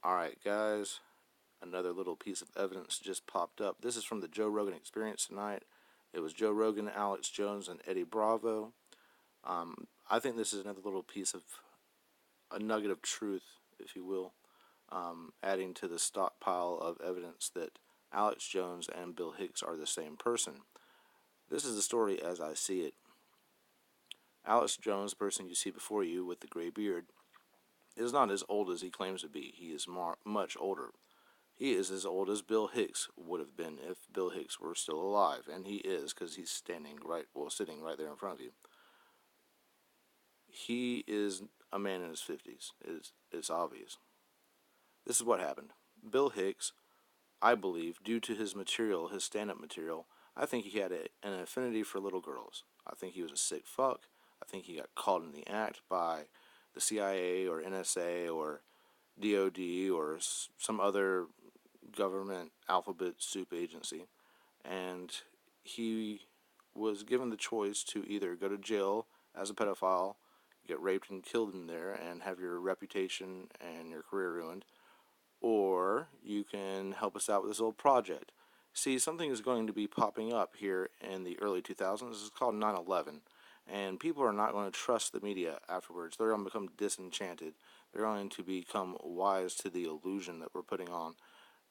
Alright guys, another little piece of evidence just popped up. This is from the Joe Rogan Experience tonight. It was Joe Rogan, Alex Jones, and Eddie Bravo. I think this is another little piece of a nugget of truth, if you will, adding to the stockpile of evidence that Alex Jones and Bill Hicks are the same person. This is the story as I see it. Alex Jones, the person you see before you with the gray beard, is not as old as he claims to be. He is much older. He is as old as Bill Hicks would have been if Bill Hicks were still alive, and he is because he's sitting right there in front of you. He is a man in his 50s. It's obvious. This is what happened. Bill Hicks, I believe, due to his material, his stand-up material, I think he had an affinity for little girls. I think he was a sick fuck. I think he got caught in the act by the CIA or NSA or DOD or some other government alphabet soup agency, and he was given the choice to either go to jail as a pedophile, get raped and killed in there, and have your reputation and your career ruined, or you can help us out with this little project. See, something is going to be popping up here in the early 2000s. It's called 9/11, and people are not going to trust the media afterwards. They're going to become disenchanted. They're going to become wise to the illusion that we're putting on.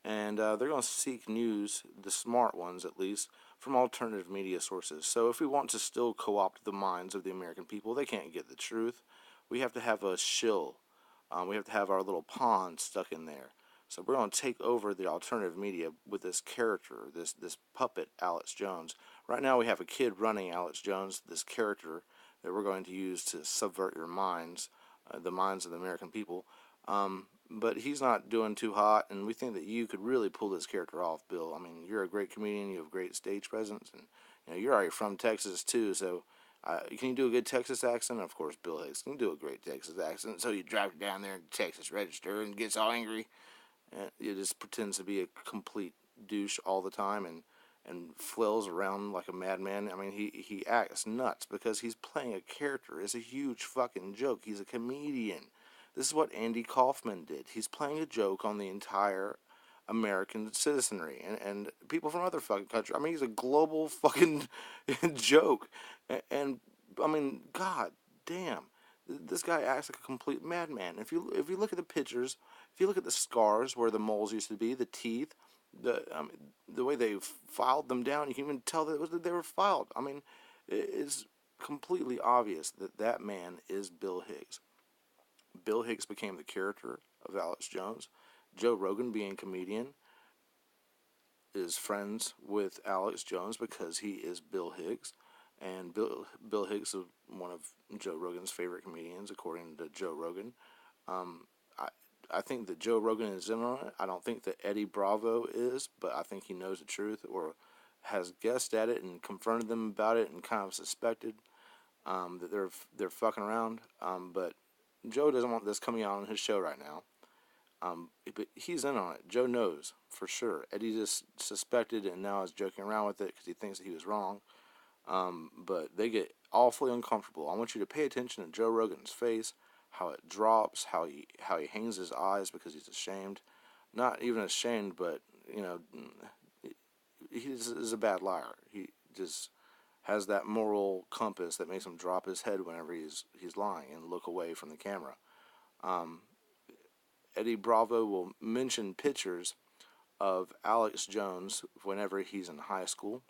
And they're going to seek news, the smart ones at least, from alternative media sources. So if we want to still co-opt the minds of the American people, they can't get the truth. We have to have a shill. We have to have our little pawn stuck in there. So we're going to take over the alternative media with this character, this puppet, Alex Jones. Right now we have a kid running Alex Jones, this character that we're going to use to subvert your minds, the minds of the American people. But he's not doing too hot, and we think that you could really pull this character off, Bill. I mean, you're a great comedian, you have great stage presence, and you're already from Texas too, so can you do a good Texas accent? Of course, Bill Hicks can do a great Texas accent, so you drive it down there to Texas Register and gets all angry, and he just pretends to be a complete douche all the time, and flails around like a madman. I mean, he acts nuts because he's playing a character. It's a huge fucking joke. He's a comedian. This is what Andy Kaufman did. He's playing a joke on the entire American citizenry and people from other fucking countries. I mean, he's a global fucking joke. And I mean, god damn. This guy acts like a complete madman. If you look at the pictures, if you look at the scars where the moles used to be, the teeth, the way they filed them down, you can even tell that they were filed. I mean, it's completely obvious that that man is Bill Hicks. Bill Hicks became the character of Alex Jones. Joe Rogan, being a comedian, is friends with Alex Jones because he is Bill Hicks. And Bill Hicks is one of Joe Rogan's favorite comedians, according to Joe Rogan. I think that Joe Rogan is in on it. I don't think that Eddie Bravo is, but I think he knows the truth or has guessed at it and confronted them about it and kind of suspected that they're fucking around. But Joe doesn't want this coming out on his show right now. But he's in on it. Joe knows for sure. Eddie just suspected and now is joking around with it because he thinks that he was wrong. But they get awfully uncomfortable. I want you to pay attention to Joe Rogan's face, how it drops, how he hangs his eyes because he's ashamed. Not even ashamed, but he is a bad liar. He just has that moral compass that makes him drop his head whenever he's lying and look away from the camera. Eddie Bravo will mention pictures of Alex Jones whenever he's in high school.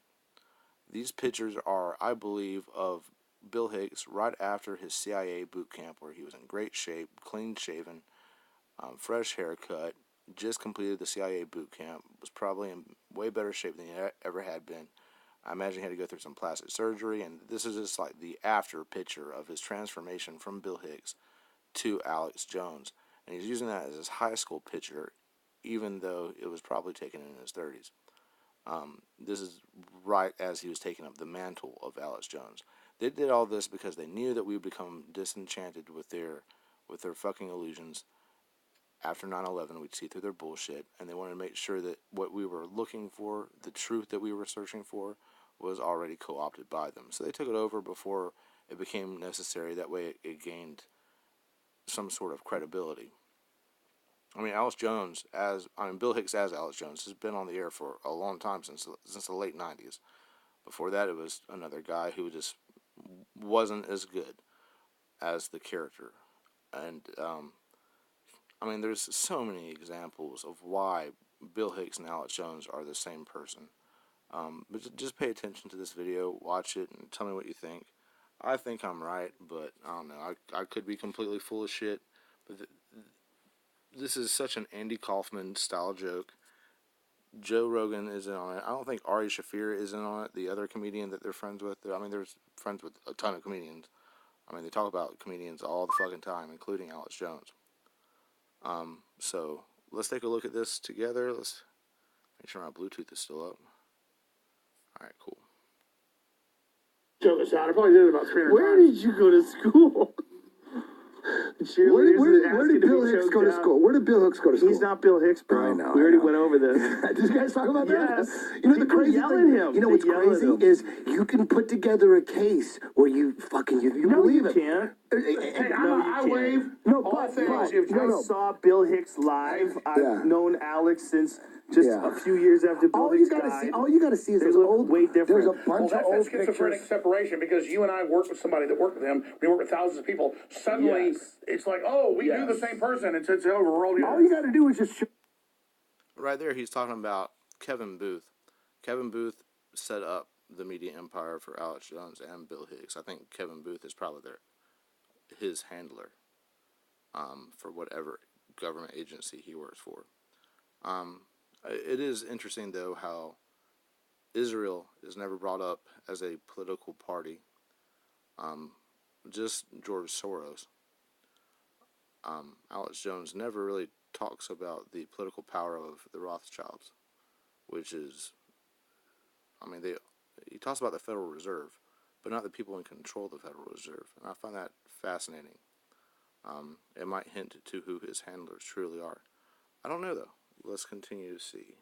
These pictures are, I believe, of Bill Hicks right after his CIA boot camp where he was in great shape, clean shaven, fresh haircut, just completed the CIA boot camp, was probably in way better shape than he ever had been. I imagine he had to go through some plastic surgery, and this is just like the after picture of his transformation from Bill Hicks to Alex Jones. And he's using that as his high school picture, even though it was probably taken in his 30s. This is right as he was taking up the mantle of Alex Jones. They did all this because they knew that we would become disenchanted with their fucking illusions. After 9/11, we'd see through their bullshit, and they wanted to make sure that what we were looking for, the truth that we were searching for, was already co-opted by them. So they took it over before it became necessary. That way it gained some sort of credibility. I mean, Bill Hicks as Alex Jones has been on the air for a long time, since the late 90s. Before that, it was another guy who just wasn't as good as the character. And, I mean, there's so many examples of why Bill Hicks and Alex Jones are the same person. But just pay attention to this video, watch it, and tell me what you think. I think I'm right, but I don't know. I could be completely full of shit. But this is such an Andy Kaufman style joke. Joe Rogan is in on it. I don't think Ari Shaffir is in on it, the other comedian that they're friends with. I mean, they're friends with a ton of comedians. I mean, they talk about comedians all the fucking time, including Alex Jones. So let's take a look at this together. Let's make sure my Bluetooth is still up. All right, cool. Joke us out. I probably did it about 300 Where times. did you go to school? Where did Bill Hicks go to school? Where did Bill Hicks go to school? He's not Bill Hicks, bro. I know. We already went over this. Did you guys talk about that? Yes. You know the People crazy yell thing. at him. You know They what's yell at crazy him. is you can put together a case where you No, believe you it. can't. Hey, I wave no, all but things. no. I saw Bill Hicks live. Yeah. I've known Alex since just Yeah. a few years after Bill Hicks died. All you gotta see is They those look old. way different. There's a Well, bunch of that's old that schizophrenic pictures. separation, because you and I work with somebody that worked with him. We work with thousands of people. Suddenly, Yes. it's like, oh, we knew the same person. It's over. We're all All you gotta do is just. Right there, he's talking about Kevin Booth. Kevin Booth set up the media empire for Alex Jones and Bill Hicks. I think Kevin Booth is probably his handler for whatever government agency he works for. It is interesting, though, how Israel is never brought up as a political party. Just George Soros. Alex Jones never really talks about the political power of the Rothschilds, which is, I mean, he talks about the Federal Reserve, but not the people in control of the Federal Reserve, and I find that fascinating. It might hint to who his handlers truly are. I don't know, though. Let's continue to see.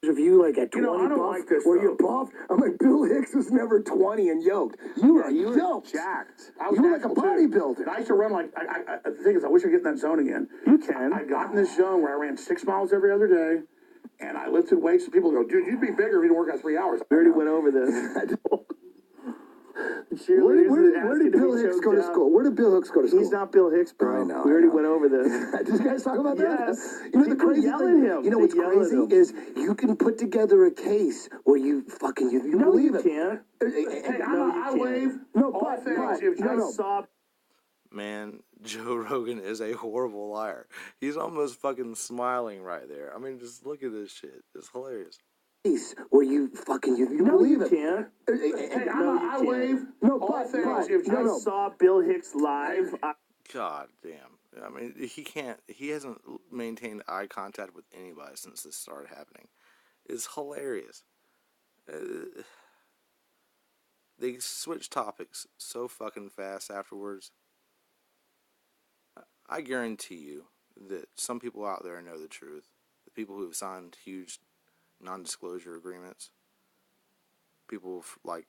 Of you like at 20 I don't buff, like this, were you though. buff? I'm like, Bill Hicks was never 20 and yoked. You were yoked. jacked. You were like a bodybuilder. I used to run like, the thing is, I wish I could get in that zone again. You can. I got in this zone where I ran 6 miles every other day, and I lifted weights, and people go, dude, you'd be bigger if you didn't work out 3 hours. We already went over this. Where did Bill Hicks go to school? Where did Bill Hicks go to school? He's not Bill Hicks, bro. I know. We already went over this. Did you guys talk about that? Yes. You know the People crazy yell thing. at him. You know They what's yell at crazy him. is you can put together a case where you No, believe you it. can't. I wave No, all but things. I saw. Man, Joe Rogan is a horrible liar. He's almost fucking smiling right there. I mean, just look at this shit. It's hilarious. Case where you No, believe you it. can't. I wave No, all but things. I saw Bill Hicks live. God damn. I mean, he hasn't maintained eye contact with anybody since this started happening. It's hilarious. They switch topics so fucking fast afterwards. I guarantee you that some people out there know the truth. The people who have signed huge non-disclosure agreements. People like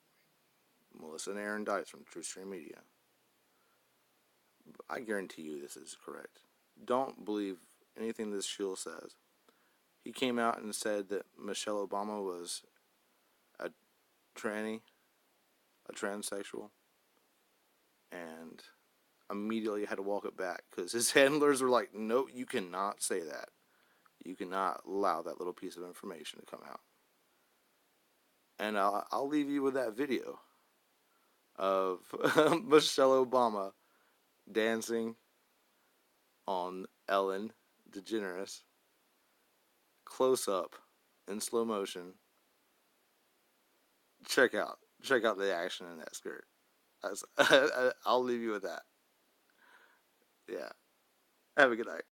Melissa and Aaron Dice from True Stream Media. I guarantee you this is correct. Don't believe anything this shill says. He came out and said that Michelle Obama was a tranny, a transsexual, and immediately had to walk it back because his handlers were like, no, you cannot say that. You cannot allow that little piece of information to come out. And I'll leave you with that video of Michelle Obama dancing on Ellen DeGeneres, close up in slow motion. Check out the action in that skirt. I'll leave you with that. Yeah. Have a good night.